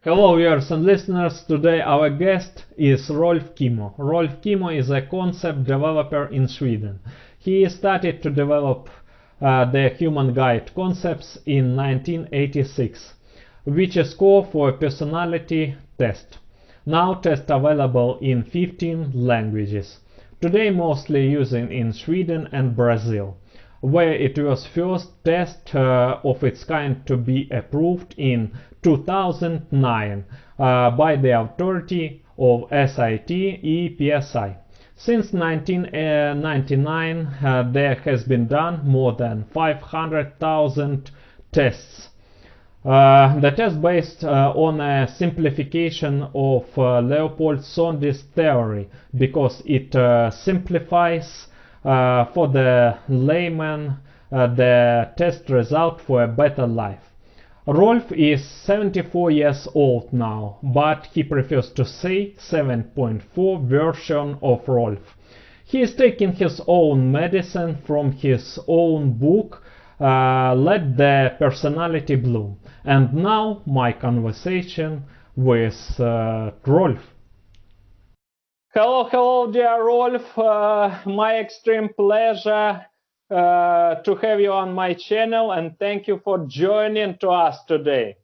Hello viewers and listeners, today our guest is Rolf Kenmo. Rolf Kenmo is a concept developer in Sweden. He started to develop the HumanGuide concepts in 1986, which is core for a personality test. Now test available in 15 languages. Today mostly used in Sweden and Brazil, where it was first test of its kind to be approved in 2009 by the authority of SIT-EPSI. Since 1999 there has been done more than 500,000 tests. The test based on a simplification of Leopold Sondi's theory, because it simplifies for the layman the test result for a better life. Rolf is 74 years old now, but he prefers to say 7.4 version of Rolf. He is taking his own medicine from his own book, Let the Personality Bloom. And now my conversation with Rolf. Hello, dear Rolf. My extreme pleasure to have you on my channel, and thank you for joining to us today.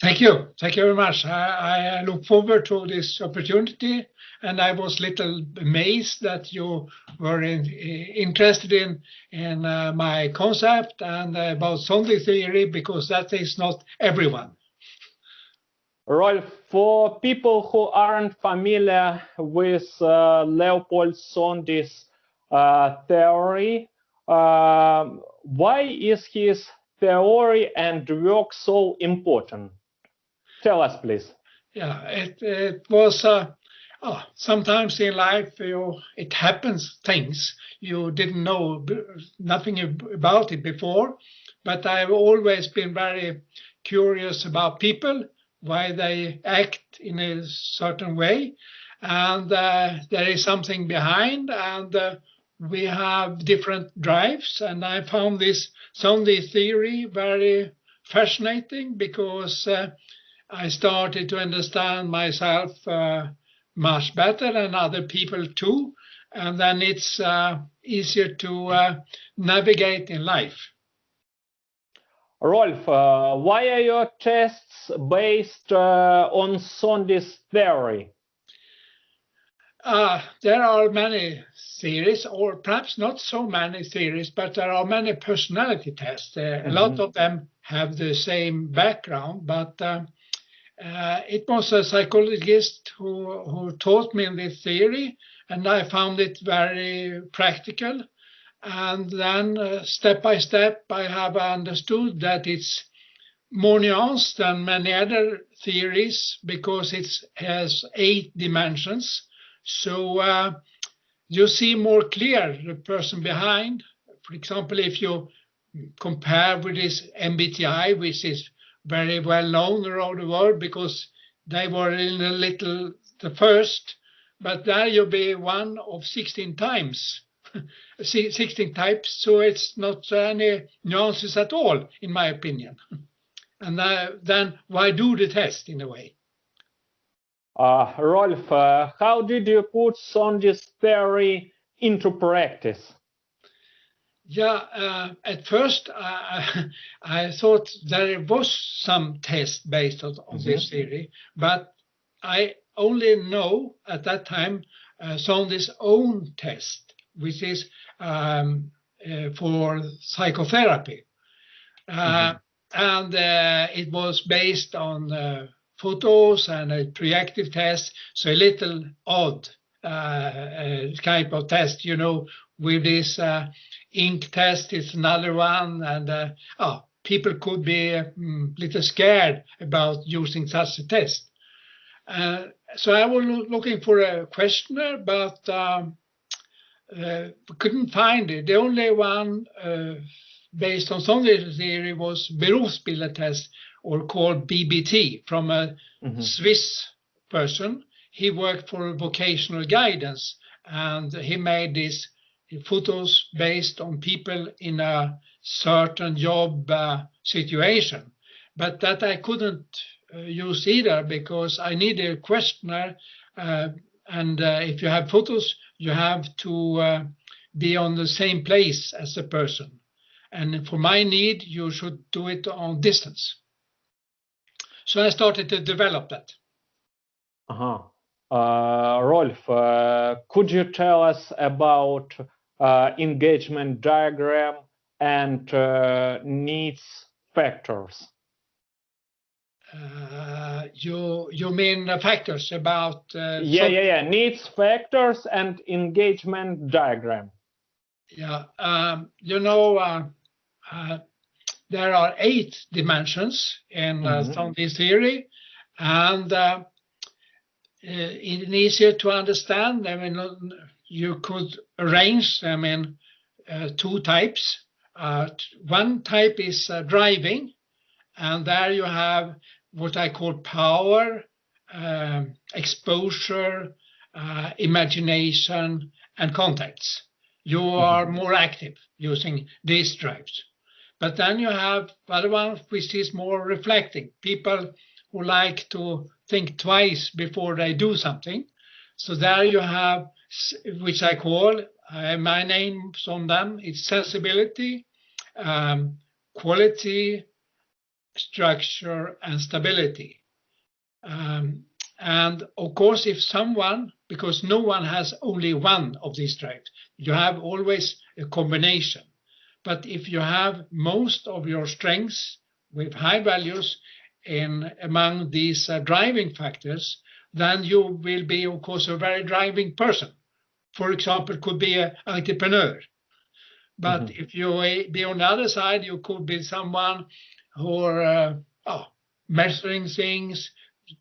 Thank you very much. I look forward to this opportunity, and I was a little amazed that you were interested in my concept and about Sondi theory, because that is not everyone. Rolf, for people who aren't familiar with Leopold Sondi's theory, why is his theory and work so important? Tell us, please. Yeah, it was sometimes in life it happens things you didn't know nothing about it before, but I've always been very curious about people, why they act in a certain way, and there is something behind, and we have different drives, and I found this Sondi theory very fascinating, because I started to understand myself much better, and other people too, and then it's easier to navigate in life. Rolf, why are your tests based on Sondi's theory? There are many theories, or perhaps not so many theories, but there are many personality tests. A lot of them have the same background, but it was a psychologist who taught me this theory, and I found it very practical. And then step by step, I have understood that it's more nuanced than many other theories, because it has 8 dimensions. So you see more clear the person behind. For example, if you compare with this MBTI, which is very well known around the world, because they were in a little the first, but there you'll be one of 16 times. 16 types, so it's not any nuances at all, in my opinion. And then why do the test in a way? Rolf, how did you put Sondi's theory into practice? Yeah, at first I thought there was some test based on this theory, but I only know at that time Sondi's own test, which is for psychotherapy. And it was based on photos and a reactive test, so a little odd type of test, with this ink test is another one, and people could be a little scared about using such a test. So I was looking for a questionnaire, but couldn't find it. The only one based on Sondi's theory was Berufsbilder test, or called BBT, from a Swiss person. He worked for vocational guidance, and he made these photos based on people in a certain job situation. But that I couldn't use either, because I need a questionnaire, and if you have photos, you have to be on the same place as the person. And for my need, you should do it on distance. So I started to develop that. Rolf, could you tell us about engagement diagram and needs factors? You mean factors about? Yeah. Needs factors and engagement diagram. Yeah, there are 8 dimensions in this theory, and it's easier to understand. I mean, you could arrange them in 2 types. One type is driving, and there you have what I call power, exposure, imagination, and contacts. You are more active using these drives. But then you have the other one, which is more reflecting. People who like to think twice before they do something. So there you have, which I call, my names on them, it's sensibility, quality, structure, and stability. And of course, if someone, because no one has only one of these drives, you have always a combination. But if you have most of your strengths with high values among these driving factors, then you will be, of course, a very driving person. For example, could be an entrepreneur. But if you be on the other side, you could be someone who are measuring things,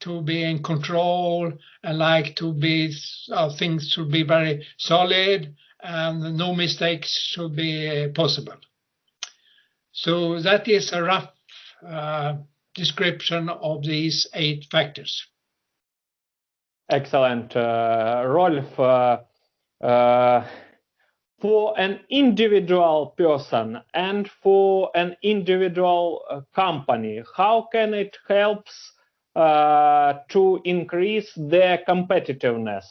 to be in control, and like to be things should be very solid, and no mistakes should be possible. So that is a rough description of these 8 factors. Excellent, Rolf. For an individual person and for an individual company, how can it help to increase their competitiveness?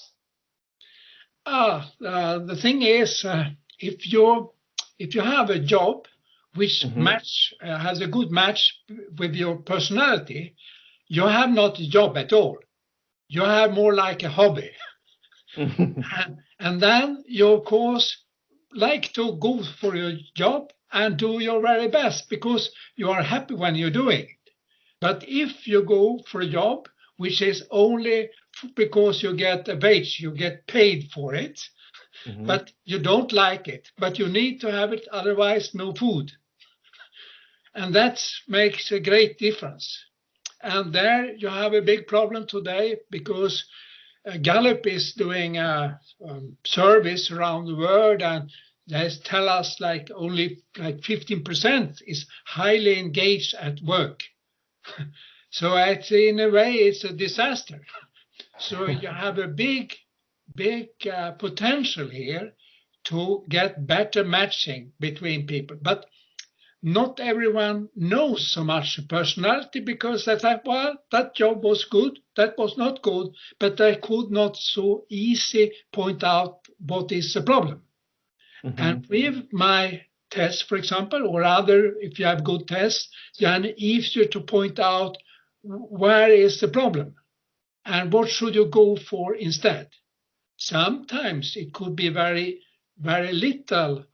The thing is, if you have a job which has a good match with your personality, you have not a job at all. You have more like a hobby. And then you, of course, like to go for your job and do your very best because you are happy when you're doing it. But if you go for a job which is only because you get a wage, you get paid for it, but you don't like it, but you need to have it, otherwise no food. And that makes a great difference. And there you have a big problem today, because Gallup is doing a service around the world, and they tell us only 15% is highly engaged at work. So in a way, it's a disaster. So you have a big potential here to get better matching between people. But not everyone knows so much personality, because they think, well, that job was good, that was not good, but they could not so easy point out what is the problem. And with my tests, for example, or other, if you have good tests, then it's easier to point out where is the problem and what should you go for instead. Sometimes it could be very, very little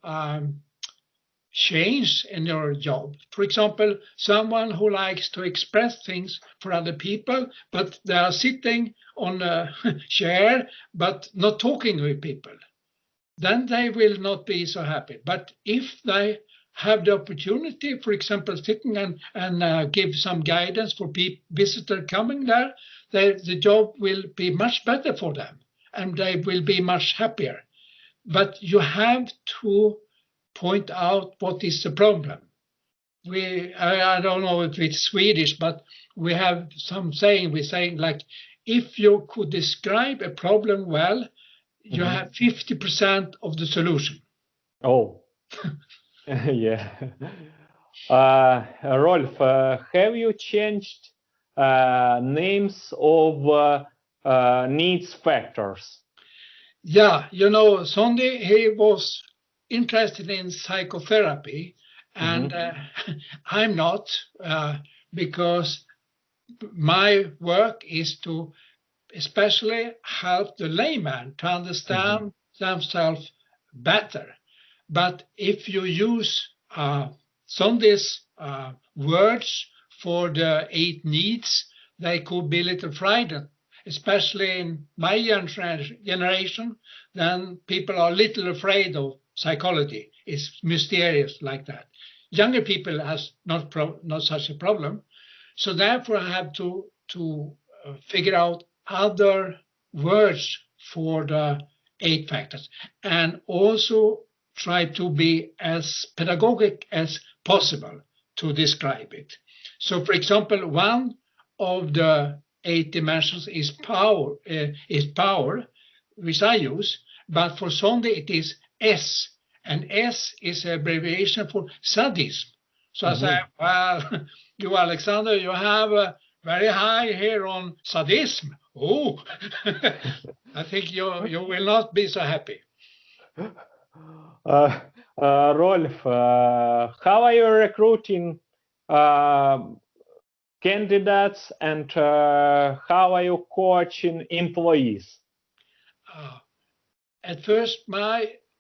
change in your job. For example, someone who likes to express things for other people, but they are sitting on a chair but not talking with people, then they will not be so happy. But if they have the opportunity, for example, sitting and give some guidance for visitors coming there, the job will be much better for them and they will be much happier. But you have to point out what is the problem. I don't know if it's Swedish, but we have some saying, we're saying like, if you could describe a problem well, you have 50% of the solution. Oh, yeah. Rolf, have you changed names of needs factors? Yeah, you know, Sondi, he was interested in psychotherapy, and I'm not, because my work is to especially help the layman to understand themselves better. But if you use Sondi's words for the 8 needs, they could be a little frightened, especially in my generation. Then people are a little afraid of psychology. It's mysterious like that. Younger people has not such a problem. So therefore, I have to figure out other words for the 8 factors, and also try to be as pedagogic as possible to describe it. So, for example, one of the 8 dimensions is power, which I use, but for Sondi it is S, and S is an abbreviation for sadism. So I say, well, you, Alexander, you have a very high here on sadism. Oh, I think you will not be so happy. Rolf, how are you recruiting candidates, and how are you coaching employees? At first,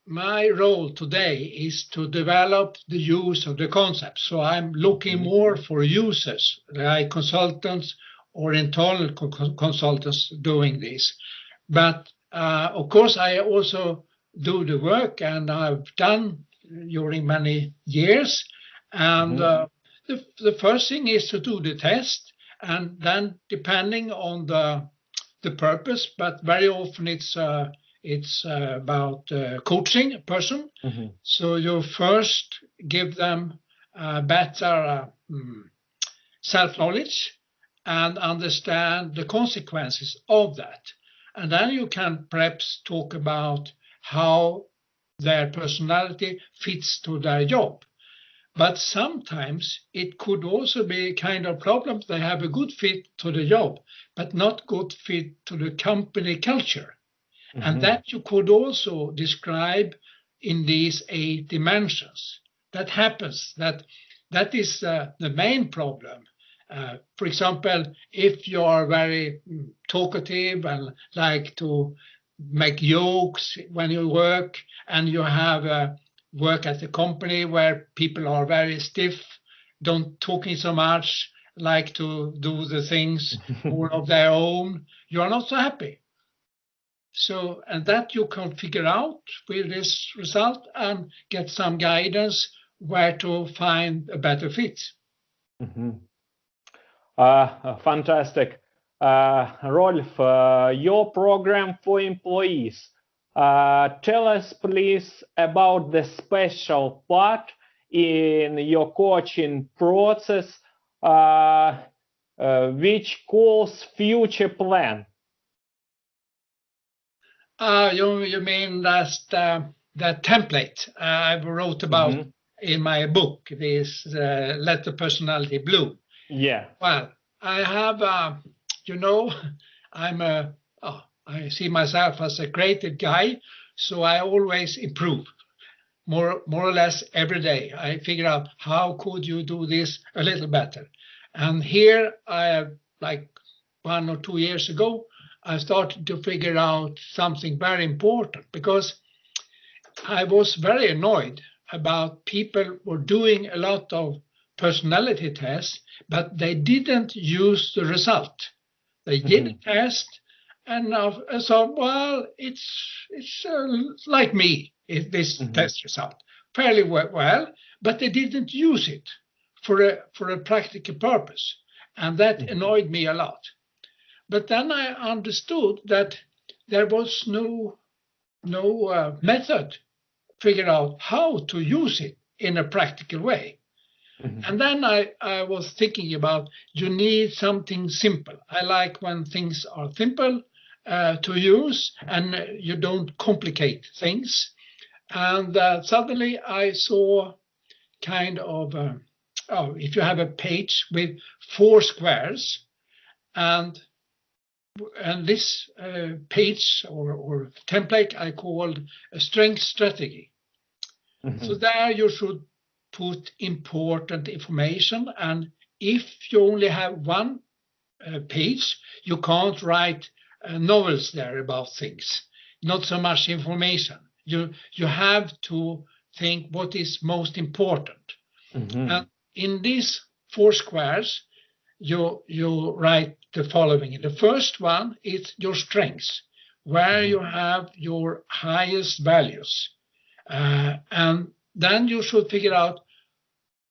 my role today is to develop the use of the concept. So I'm looking more for users, like consultants or internal consultants doing this. But of course, I also do the work, and I've done during many years. And the first thing is to do the test, and then depending on the purpose, but very often it's about coaching a person. So you first give them better self-knowledge and understand the consequences of that. And then you can perhaps talk about how their personality fits to their job. But sometimes it could also be a kind of problem. They have a good fit to the job, but not good fit to the company culture. And that you could also describe in these 8 dimensions. That happens. That is the main problem. For example, if you are very talkative and like to make jokes when you work, and you have work at a company where people are very stiff, don't talking so much, like to do the things more of their own, you are not so happy. So, and that you can figure out with this result and get some guidance where to find a better fit. Fantastic. Rolf, your program for employees. Tell us, please, about the special part in your coaching process, which calls future plan. You mean that's the template I wrote about in my book, this Let the Personality Bloom. Yeah. Well, I have, I see myself as a creative guy, so I always improve, more or less every day. I figure out how could you do this a little better. And here like 1 or 2 years ago, I started to figure out something very important, because I was very annoyed about people were doing a lot of personality tests, but they didn't use the result. They did a test, and I thought, well, it's like me, this test result, fairly well, but they didn't use it for a practical purpose, and that annoyed me a lot. But then I understood that there was no method figured out how to use it in a practical way. And then I was thinking about, you need something simple. I like when things are simple to use and you don't complicate things. And suddenly I saw kind of, if you have a page with 4 squares, And this page or template I called a strength strategy. So there you should put important information, and if you only have one page, you can't write novels there about things, not so much information. You have to think what is most important. And in these 4 squares, you write the following. The first one is your strengths, where you have your highest values. And then you should figure out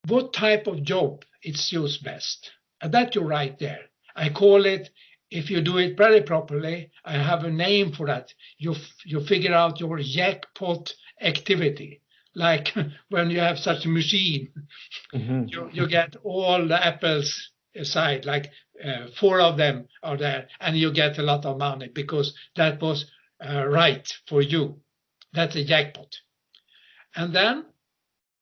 what type of job it suits best. And that you write there. I call it, if you do it very properly, I have a name for that. You figure out your jackpot activity. Like when you have such a machine, you get all the apples aside, like 4 of them are there, and you get a lot of money because that was right for you. That's a jackpot. And then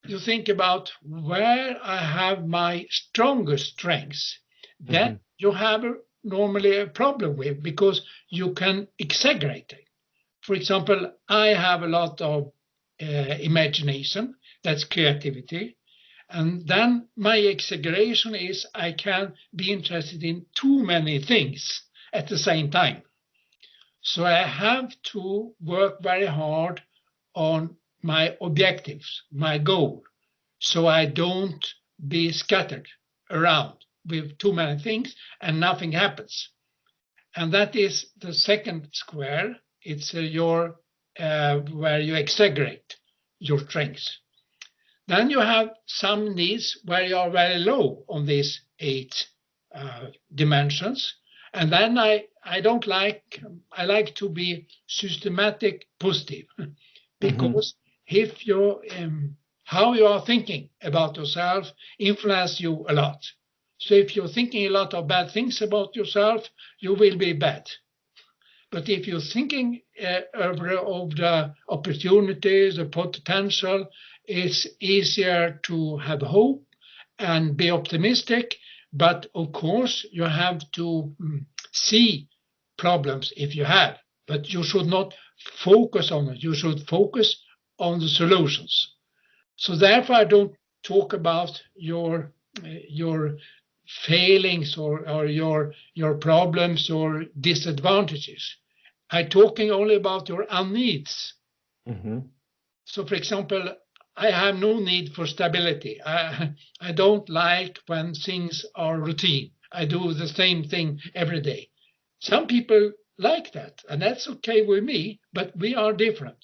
you think about where I have my strongest strengths. That you have normally a problem with because you can exaggerate it. For example, I have a lot of imagination, that's creativity. And then my exaggeration is I can be interested in too many things at the same time. So I have to work very hard on my objectives, my goal, so I don't be scattered around with too many things and nothing happens. And that is the second square. It's your where you exaggerate your strengths. Then you have some needs where you are very low on these 8 dimensions. And then I like to be systematic positive because if you how you are thinking about yourself influence you a lot. So if you're thinking a lot of bad things about yourself, you will be bad. But if you're thinking of the opportunities, the potential, it's easier to have hope and be optimistic. But of course, you have to see problems if you have, but you should not focus on it. You should focus on the solutions. So therefore, I don't talk about your failings or your problems or disadvantages. I'm talking only about your needs. So, for example, I have no need for stability. I don't like when things are routine. I do the same thing every day. Some people like that, and that's okay with me, but we are different.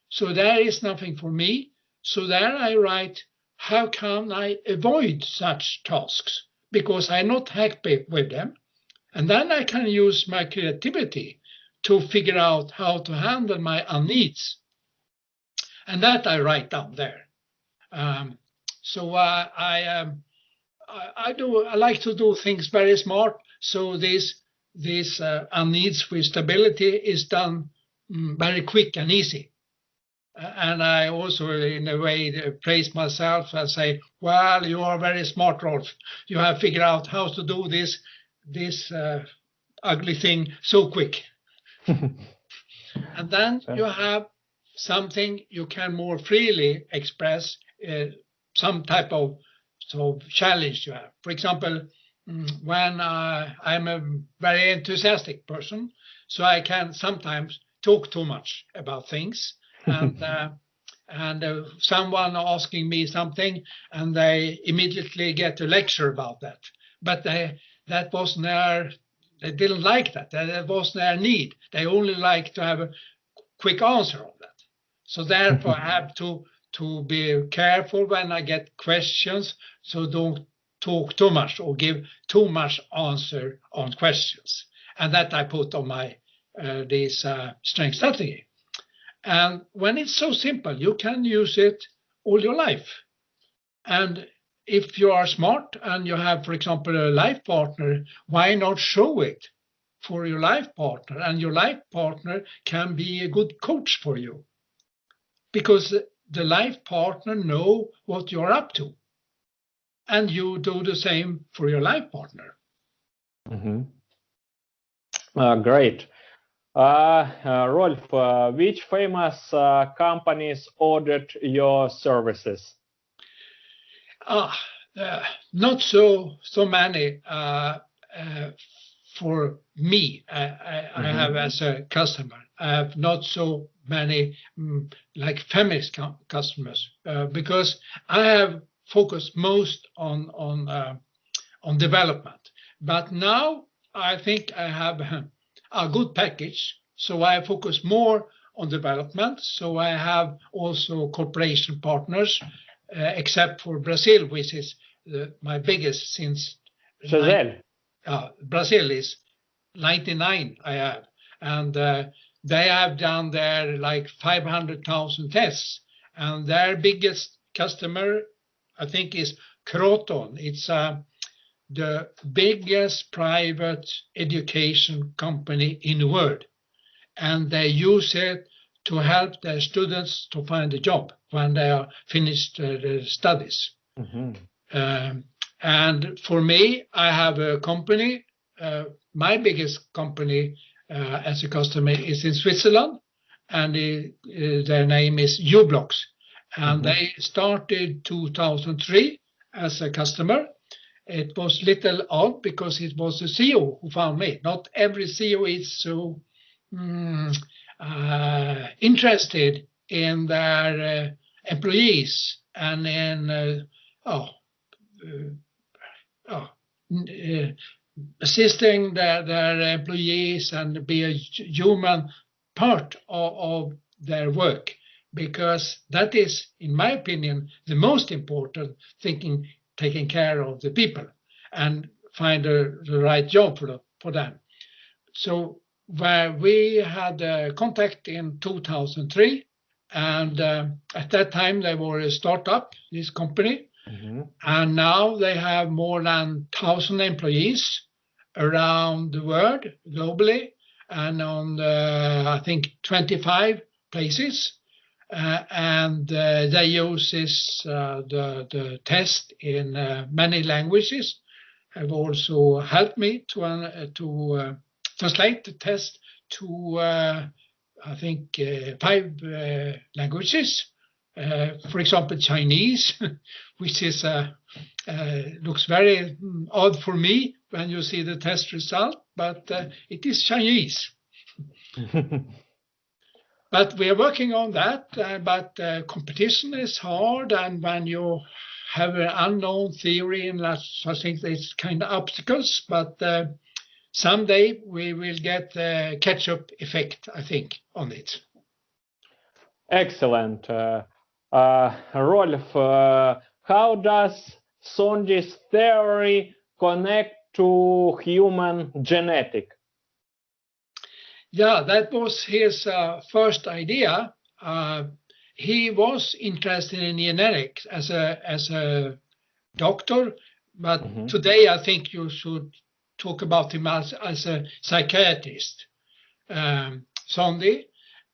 So there is nothing for me. So there I write, how can I avoid such tasks? Because I'm not happy with them. And then I can use my creativity to figure out how to handle my needs. And that I write down there. So I like to do things very smart. So this needs with stability is done very quick and easy. And I also, in a way, praise myself and say, well, you are very smart, Rolf. You have figured out how to do this ugly thing so quick. And then you have something you can more freely express, some type of challenge you have. For example, when I'm a very enthusiastic person, so I can sometimes talk too much about things. And someone asking me something, and they immediately get a lecture about that. But that wasn't they didn't like that. That wasn't their need. They only like to have a quick answer on that. So therefore, I have to be careful when I get questions, so don't talk too much or give too much answer on questions. And that I put on my this strength strategy. And when it's so simple, you can use it all your life. And if you are smart and you have, for example, a life partner, why not show it for your life partner? And your life partner can be a good coach for you, because the life partner know what you're up to. And you do the same for your life partner. Great. Rolf, which famous companies ordered your services? Not so many for me. I have as a customer. I have not so many like famous customers because I have focused most on development. But now I think I have a good package, so I focus more on development. So I have also cooperation partners, except for Brazil, which is my biggest since. Brazil is 99 I have, and they have done their like 500,000 tests, and their biggest customer I think is Croton. It's the biggest private education company in the world, and they use it to help their students to find a job when they are finished their studies. And for me, I have a company. My biggest company as a customer is in Switzerland, and their name is uBlocks. And they started 2003 as a customer. It was little odd because it was the CEO who found me. Not every CEO is so interested in their employees and in assisting their employees and be a human part of their work, because that is, in my opinion, the most important thing, taking care of the people and find the right job for them. So where we had contact in 2003, and at that time they were a startup, this company, and now they have more than 1,000 employees around the world, globally, and on I think 25 places. And they use the test in many languages. Have also helped me to translate the test to I think 5 languages. For example, Chinese, which is looks very odd for me when you see the test result, but it is Chinese. But we are working on that. But competition is hard, and when you have an unknown theory, and I think there's kind of obstacles. But someday we will get the catch-up effect, I think, on it. Excellent. Rolf, how does Sondy's theory connect to human genetic? Yeah, that was his first idea. He was interested in genetics as a doctor, but today I think you should talk about him as a psychiatrist, Sondy,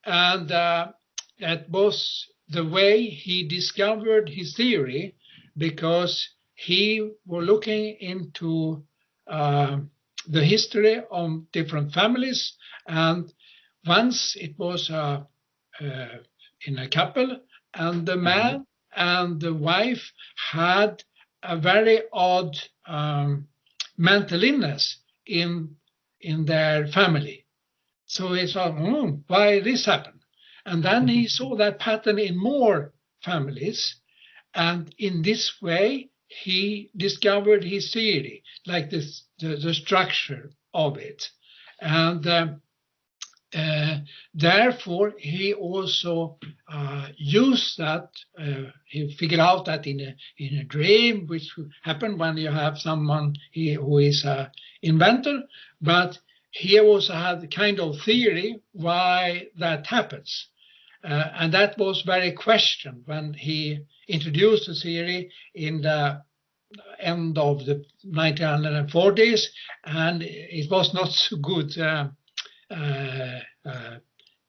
and that was the way he discovered his theory, because he was looking into the history of different families, and once it was in a couple, and the man and the wife had a very odd mental illness in their family. So he thought, why this happened? And then he saw that pattern in more families, and in this way he discovered his theory, like this, the structure of it. And therefore he also used that. He figured out that in a dream, which happened when you have someone who is an inventor, but he also had a kind of theory why that happens. And that was very questioned when he introduced the theory in the end of the 1940s, and it was not so good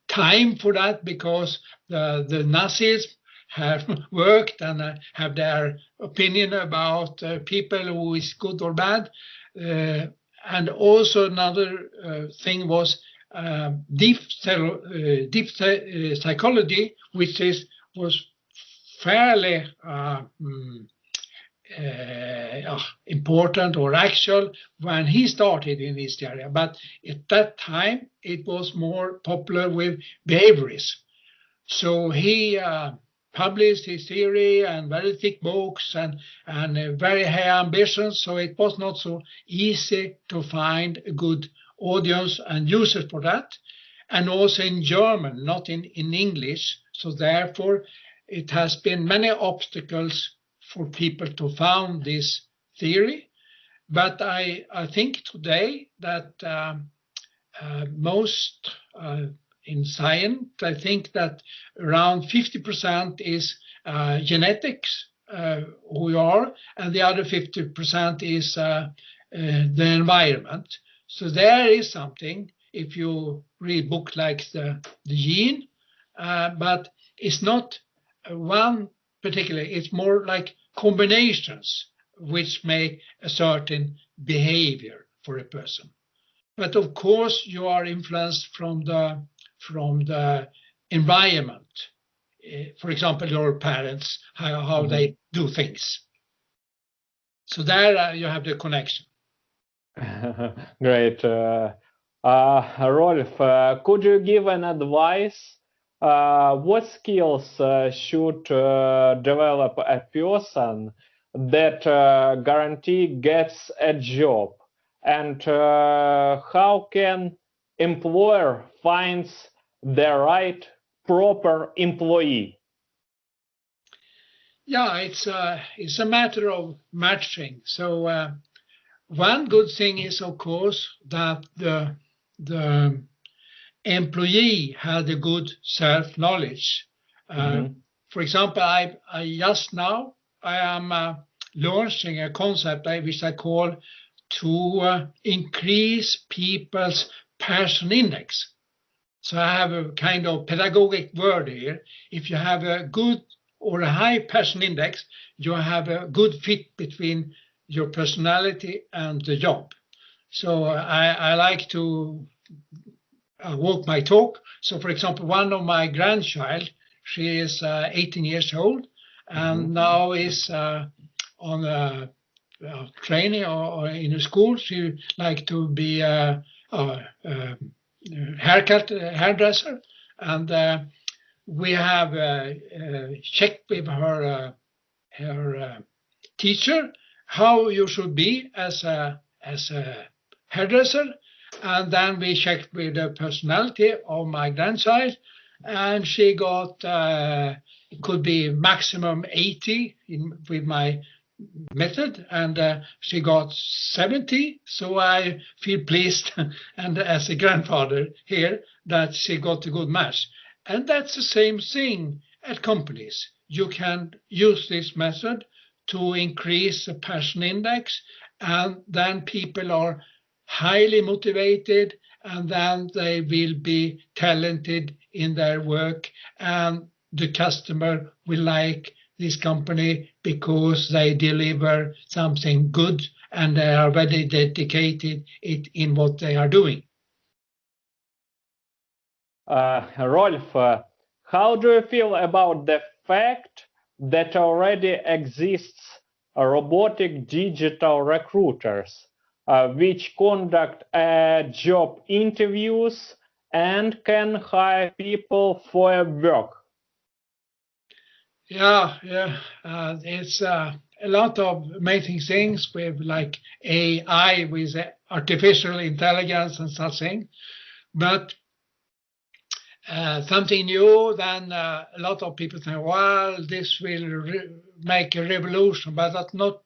time for that, because the Nazis have worked and have their opinion about people who is good or bad, and also another thing was deep psychology, which was fairly important or actual when he started in this area. But at that time, it was more popular with behaviorism. So he published his theory and very thick books and very high ambitions. So it was not so easy to find a good audience and users for that. And also in German, not in English. So therefore, it has been many obstacles for people to found this theory. But I think today that most in science, I think that around 50% is genetics, who we are, and the other 50% is the environment. So there is something if you read book like the gene, but it's not one particular, it's more like combinations which make a certain behavior for a person. But of course you are influenced from the environment. For example, your parents, how they do things. So there you have the connection. Great. Rolf, could you give an advice? What skills should develop a person that guarantee gets a job? And how can employer finds the right proper employee? Yeah, it's a matter of matching. So one good thing is, of course, that the employee had a good self-knowledge. For example, I just now I am launching a concept which I call to increase people's passion index. So I have a kind of pedagogic word here. If you have a good or a high passion index, you have a good fit between your personality and the job. So I like to walk my talk. So for example, one of my grandchild, she is 18 years old and now is on a training or in a school. She like to be a hairdresser, and we have checked with her teacher how you should be as a hairdresser, and then we checked with the personality of my grandchild, and she got it could be maximum 80 with my method, and she got 70. So I feel pleased and as a grandfather here that she got a good match. And that's the same thing at companies. You can use this method to increase the passion index, and then people are highly motivated, and then they will be talented in their work, and the customer will like this company because they deliver something good and they are very dedicated in what they are doing. Rolf, how do you feel about the fact that already exists robotic digital recruiters which conduct job interviews and can hire people for work? Yeah, it's a lot of amazing things with like AI, with artificial intelligence and such things. But something new, then a lot of people think, well, this will make a revolution, but that's not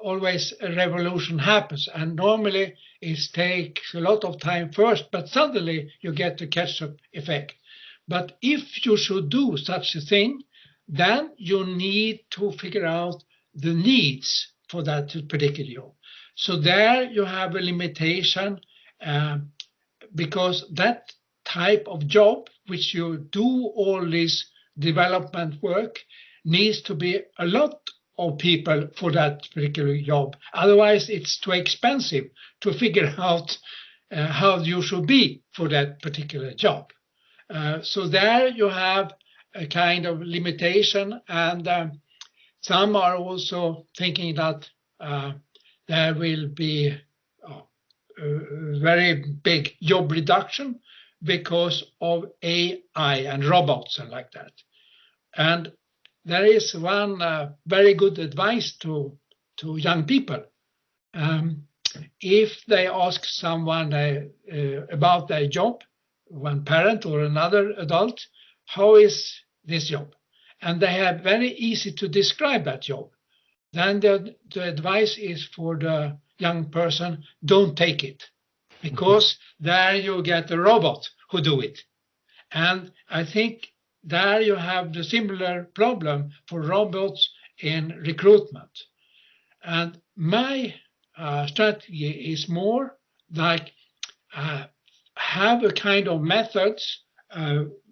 always a revolution happens. And normally it takes a lot of time first, but suddenly you get the catch-up effect. But if you should do such a thing, then you need to figure out the needs for that particular job. So there you have a limitation because that type of job, which you do all this development work, needs to be a lot of people for that particular job. Otherwise, it's too expensive to figure out how you should be for that particular job. So there you have a kind of limitation, and some are also thinking that there will be a very big job reduction because of AI and robots and like that. And there is one very good advice to young people. If they ask someone about their job, one parent or another adult, how is this job? And they have very easy to describe that job. Then the advice is for the young person, don't take it, because there you get a robot who do it. And I think there you have the similar problem for robots in recruitment. And my strategy is more like have a kind of methods.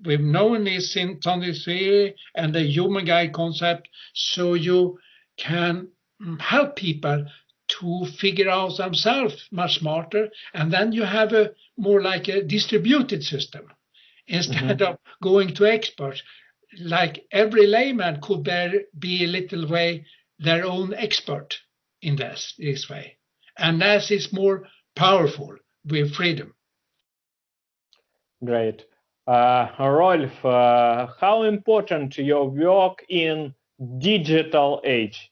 We've known this in Tony's theory and the HumanGuide concept, so you can help people to figure out themselves much smarter, and then you have a more like a distributed system instead of going to experts. Like every layman could be a little way their own expert in this way, and that is more powerful with freedom. Great. Rolf, how important your work in digital age?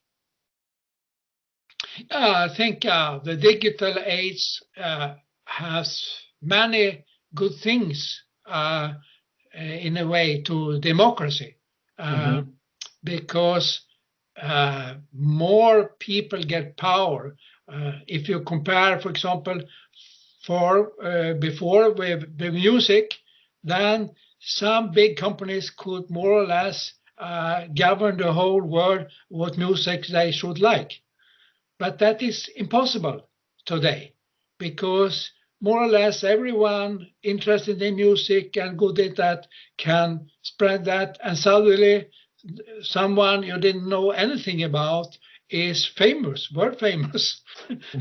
I think the digital age has many good things in a way to democracy, because more people get power. If you compare, for example, before with the music, then some big companies could more or less govern the whole world what music they should like. But that is impossible today, because more or less everyone interested in music and good at that can spread that, and suddenly someone you didn't know anything about is famous, world famous,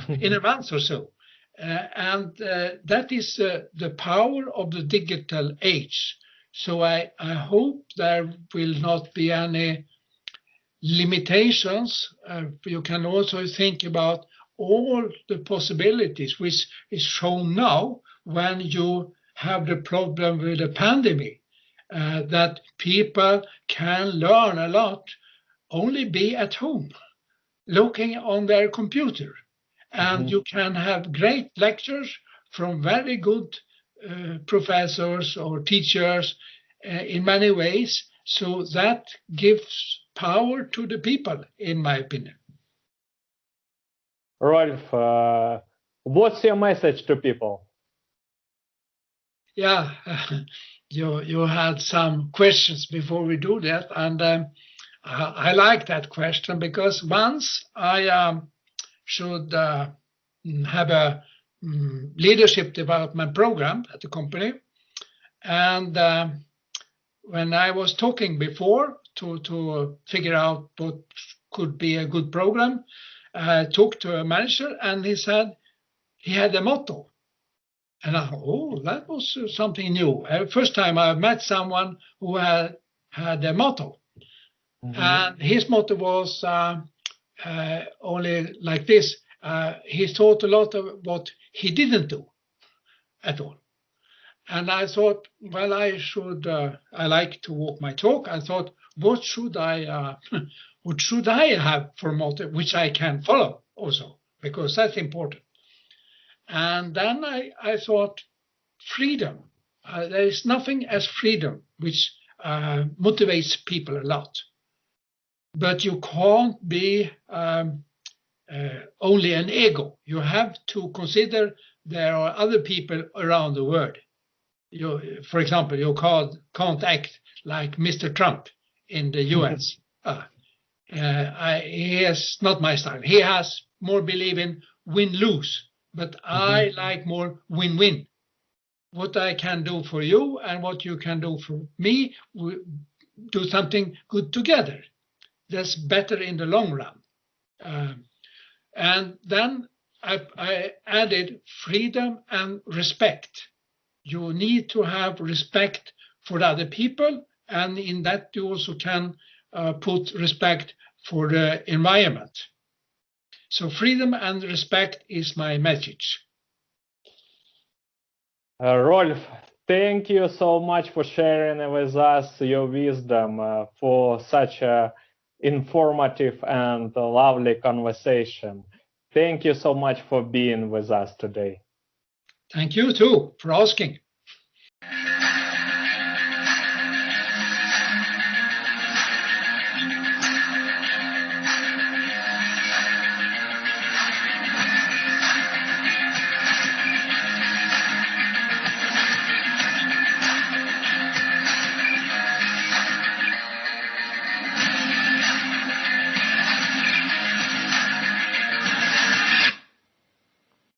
in a month or so. And that is the power of the digital age. So I hope there will not be any limitations. You can also think about all the possibilities which is shown now when you have the problem with the pandemic, that people can learn a lot, only be at home, looking on their computer. And you can have great lectures from very good professors or teachers in many ways. So that gives power to the people, in my opinion. Rolf, what's your message to people? Yeah, you had some questions before we do that, and I like that question, because once I should have a leadership development program at the company, and when I was talking before to figure out what could be a good program, I talked to a manager, and he said he had a motto. And I thought, oh, that was something new. First time I met someone who had a motto. And his motto was only like this. He thought a lot of what he didn't do at all. And I thought, well, I like to walk my talk. I thought, what should I have for motto which I can follow also, because that's important. And then I thought, freedom. There is nothing as freedom which motivates people a lot. But you can't be only an ego. You have to consider there are other people around the world. For example, you can't act like Mr. Trump in the US. He is not my style. He has more belief in win-lose, but I like more win-win. What I can do for you and what you can do for me, we do something good together. That's better in the long run. And then I added freedom and respect. You need to have respect for other people, and in that you also can put respect for the environment. So freedom and respect is my message. Rolf, thank you so much for sharing with us your wisdom for such a informative and lovely conversation. Thank you so much for being with us today. Thank you too for asking.